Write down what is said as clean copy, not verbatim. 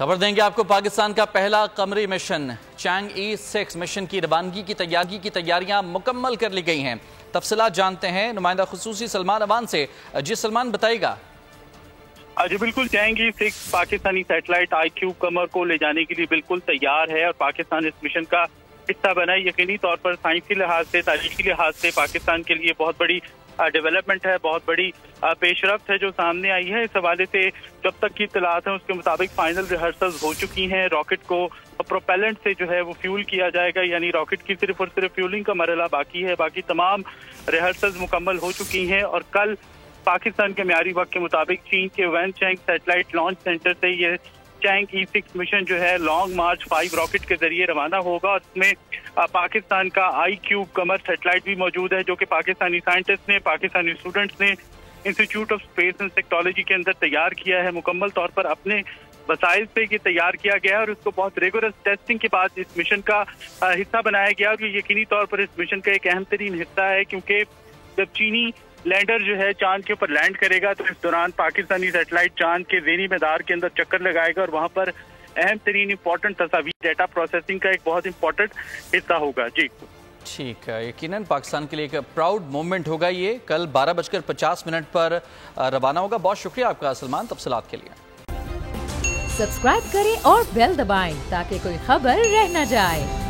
خبر دیں گے آپ کو پاکستان کا پہلا قمری مشن چانگ E6 مشن کی روانگی کی تیاریاں مکمل کر لی گئی ہیں۔ تفصیلات جانتے ہیں نمائندہ خصوصی سلمان اوان سے۔ جی سلمان بتائے گا۔ جی بالکل، Chang E6 Pakistani satellite IQ Qamar کو لے جانے کے لیے بالکل تیار ہے اور پاکستان اس مشن کا حصہ بنا ہے۔ یقینی طور پر سائنسی لحاظ سے، تاریخی لحاظ سے پاکستان کے لیے بہت بڑی ڈیولپمنٹ ہے، بہت بڑی پیش رفت ہے جو سامنے آئی ہے۔ اس حوالے سے جب تک کی اطلاعات ہیں اس کے مطابق فائنل ریہرسلز ہو چکی ہیں۔ راکٹ کو پروپیلنٹ سے جو ہے وہ فیول کیا جائے گا، یعنی راکٹ کی صرف اور صرف فیولنگ کا مرحلہ باقی ہے، باقی تمام ریہرسلز مکمل ہو چکی ہیں۔ اور کل پاکستان کے معیاری وقت کے مطابق چین کے وین چینگ سیٹلائٹ لانچ سینٹر سے یہ چانگ E6 مشن جو ہے لانگ مارچ 5 راکٹ کے ذریعے روانہ ہوگا اور اس میں پاکستان کا IQ قمر سیٹلائٹ بھی موجود ہے جو کہ پاکستانی سائنٹسٹ نے، پاکستانی اسٹوڈنٹس نے institute of space and technology کے اندر تیار کیا ہے۔ مکمل طور پر اپنے وسائل سے یہ تیار کیا گیا ہے اور اس کو بہت ریگورس ٹیسٹنگ کے بعد اس مشن کا حصہ بنایا گیا اور یہ یقینی طور پر اس مشن کا ایک اہم ترین حصہ ہے، کیونکہ جب چینی لینڈر جو ہے چاند کے اوپر لینڈ کرے گا تو اس دوران پاکستانی سیٹلائٹ چاند کے ذیلی میدان کے اندر چکر لگائے گا اور وہاں پر اہم ترین امپورٹنٹ تصاویر ڈیٹا پروسیسنگ کا ایک بہت امپورٹنٹ حصہ ہوگا۔ جی ٹھیک ہے، یقیناً پاکستان کے لیے ایک پراؤڈ مومنٹ ہوگا۔ یہ کل 12:50 پر روانہ ہوگا۔ بہت شکریہ آپ کا سلمان تفصیلات کے لیے۔ سبسکرائب کریں اور بیل دبائیں تاکہ کوئی خبر رہ نہ جائے۔